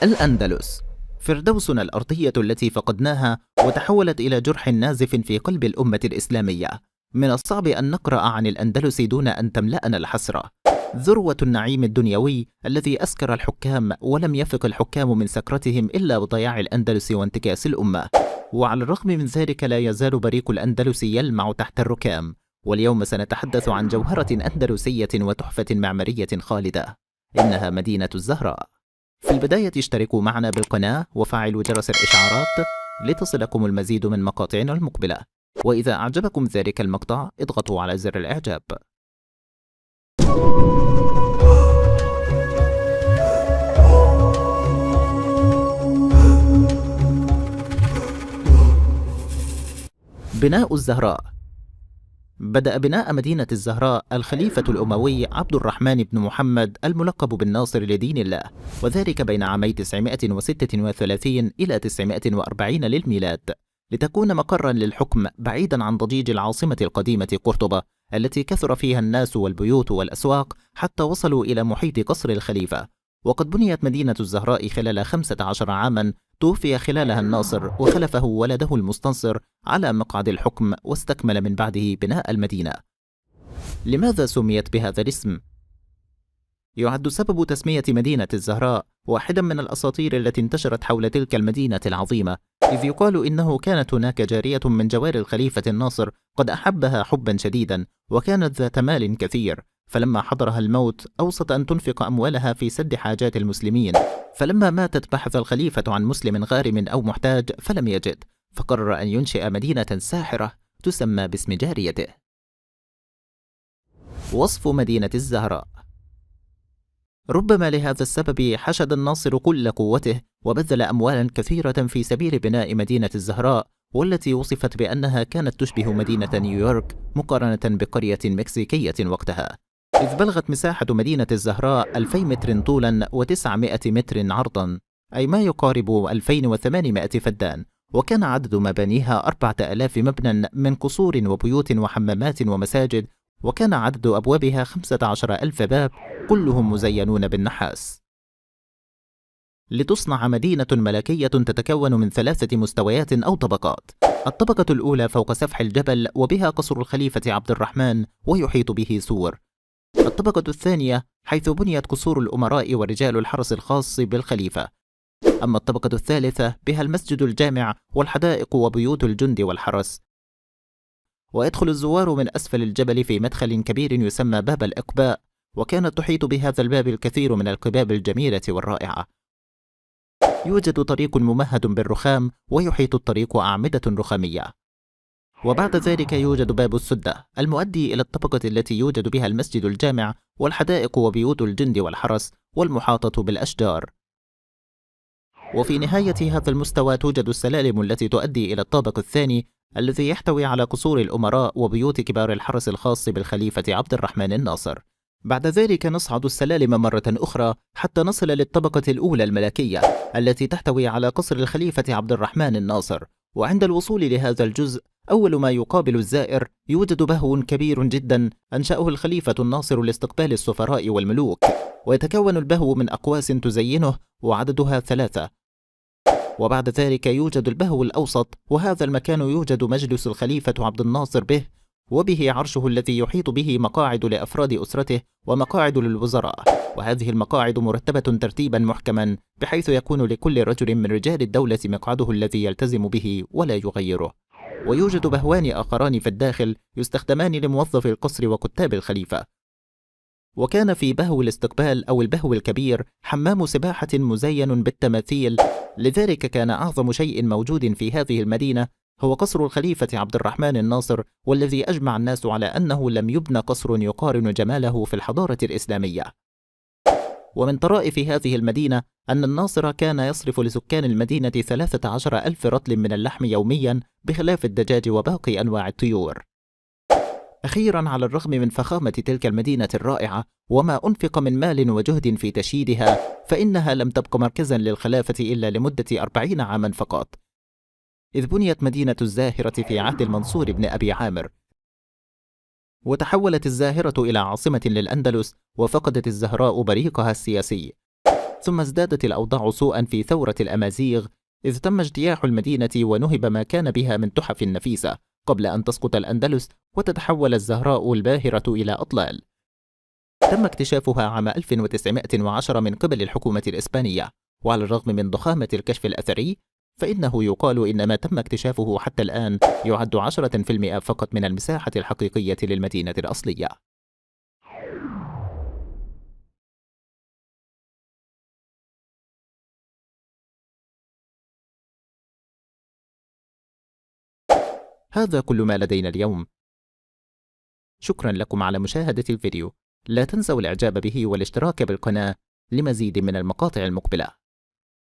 الأندلس، فردوسنا الأرضية التي فقدناها وتحولت إلى جرح نازف في قلب الأمة الإسلامية. من الصعب أن نقرأ عن الأندلس دون أن تملأنا الحسرة. ذروة النعيم الدنيوي الذي أسكر الحكام، ولم يفق الحكام من سكرتهم إلا بضياع الأندلس وانتكاس الأمة. وعلى الرغم من ذلك لا يزال بريق الأندلس يلمع تحت الركام. واليوم سنتحدث عن جوهرة أندلسية وتحفة معمارية خالدة، إنها مدينة الزهراء. في البداية اشتركوا معنا بالقناة وفعلوا جرس الإشعارات لتصلكم المزيد من مقاطعنا المقبلة، وإذا أعجبكم ذلك المقطع اضغطوا على زر الإعجاب. بناء الزهراء. بدأ بناء مدينة الزهراء الخليفة الأموي عبد الرحمن بن محمد الملقب بالناصر لدين الله، وذلك بين عامي 936 إلى 940 للميلاد، لتكون مقرا للحكم بعيدا عن ضجيج العاصمة القديمة قرطبة التي كثر فيها الناس والبيوت والأسواق حتى وصلوا إلى محيط قصر الخليفة. وقد بنيت مدينة الزهراء خلال 15 عاما، توفي خلالها الناصر وخلفه ولده المستنصر على مقعد الحكم، واستكمل من بعده بناء المدينة. لماذا سميت بهذا الاسم؟ يعد سبب تسمية مدينة الزهراء واحدا من الأساطير التي انتشرت حول تلك المدينة العظيمة، إذ يقال إنه كانت هناك جارية من جوار الخليفة الناصر قد أحبها حبا شديدا، وكانت ذات مال كثير، فلما حضرها الموت أوصت أن تنفق أموالها في سد حاجات المسلمين. فلما ماتت بحث الخليفة عن مسلم غارم أو محتاج فلم يجد، فقرر أن ينشئ مدينة ساحرة تسمى باسم جاريته. وصف مدينة الزهراء. ربما لهذا السبب حشد الناصر كل قوته وبذل أموالا كثيرة في سبيل بناء مدينة الزهراء، والتي وصفت بأنها كانت تشبه مدينة نيويورك مقارنة بقرية مكسيكية وقتها، إذ بلغت مساحة مدينة الزهراء 2000 متر طولا و900 متر عرضا، أي ما يقارب 2800 فدان. وكان عدد مبانيها 4000 مبنى من قصور وبيوت وحمامات ومساجد، وكان عدد أبوابها 15,000 باب كلهم مزينون بالنحاس. لتصنع مدينة ملكية تتكون من 3 مستويات أو طبقات. الطبقة الأولى فوق سفح الجبل، وبها قصر الخليفة عبد الرحمن ويحيط به سور. الطبقة الثانية حيث بنيت قصور الأمراء ورجال الحرس الخاص بالخليفة. أما الطبقة الثالثة بها المسجد الجامع والحدائق وبيوت الجند والحرس. ويدخل الزوار من أسفل الجبل في مدخل كبير يسمى باب الإقباء، وكانت تحيط بهذا الباب الكثير من القباب الجميلة والرائعة. يوجد طريق ممهد بالرخام، ويحيط الطريق أعمدة رخامية. وبعد ذلك يوجد باب السدة المؤدي إلى الطبقة التي يوجد بها المسجد الجامع والحدائق وبيوت الجند والحرس والمحاطة بالأشجار. وفي نهاية هذا المستوى توجد السلالم التي تؤدي إلى الطابق الثاني الذي يحتوي على قصور الأمراء وبيوت كبار الحرس الخاص بالخليفة عبد الرحمن الناصر. بعد ذلك نصعد السلالم مرة أخرى حتى نصل للطبقة الأولى الملكية التي تحتوي على قصر الخليفة عبد الرحمن الناصر. وعند الوصول لهذا الجزء أول ما يقابل الزائر يوجد بهو كبير جدا أنشأه الخليفة الناصر لاستقبال السفراء والملوك، ويتكون البهو من أقواس تزينه وعددها 3. وبعد ذلك يوجد البهو الأوسط، وهذا المكان يوجد مجلس الخليفة عبد الناصر به، وبه عرشه الذي يحيط به مقاعد لأفراد أسرته ومقاعد للوزراء، وهذه المقاعد مرتبة ترتيبا محكما بحيث يكون لكل رجل من رجال الدولة مقعده الذي يلتزم به ولا يغيره. ويوجد بهوان آخران في الداخل يستخدمان لموظفي القصر وكتاب الخليفة. وكان في بهو الاستقبال أو البهو الكبير حمام سباحة مزين بالتماثيل، لذلك كان أعظم شيء موجود في هذه المدينة هو قصر الخليفة عبد الرحمن الناصر، والذي أجمع الناس على أنه لم يبنى قصر يقارن جماله في الحضارة الإسلامية. ومن طرائف هذه المدينة أن الناصر كان يصرف لسكان المدينة 13,000 رطل من اللحم يوميا، بخلاف الدجاج وباقي أنواع الطيور. أخيرا، على الرغم من فخامة تلك المدينة الرائعة وما أنفق من مال وجهد في تشييدها، فإنها لم تبق مركزا للخلافة إلا لمدة 40 عاما فقط، إذ بنيت مدينة الزاهرة في عهد المنصور بن أبي عامر، وتحولت الزاهرة إلى عاصمة للأندلس، وفقدت الزهراء بريقها السياسي. ثم ازدادت الأوضاع سوءا في ثورة الأمازيغ، إذ تم اجتياح المدينة ونهب ما كان بها من تحف نفيسة قبل أن تسقط الأندلس وتتحول الزهراء الباهرة إلى أطلال. تم اكتشافها عام 1910 من قبل الحكومة الإسبانية، وعلى الرغم من ضخامة الكشف الأثري فإنه يقال إن ما تم اكتشافه حتى الآن يعد 10% فقط من المساحة الحقيقية للمدينة الأصلية. هذا كل ما لدينا اليوم. شكرا لكم على مشاهدة الفيديو. لا تنسوا الإعجاب به والاشتراك بالقناة لمزيد من المقاطع المقبلة.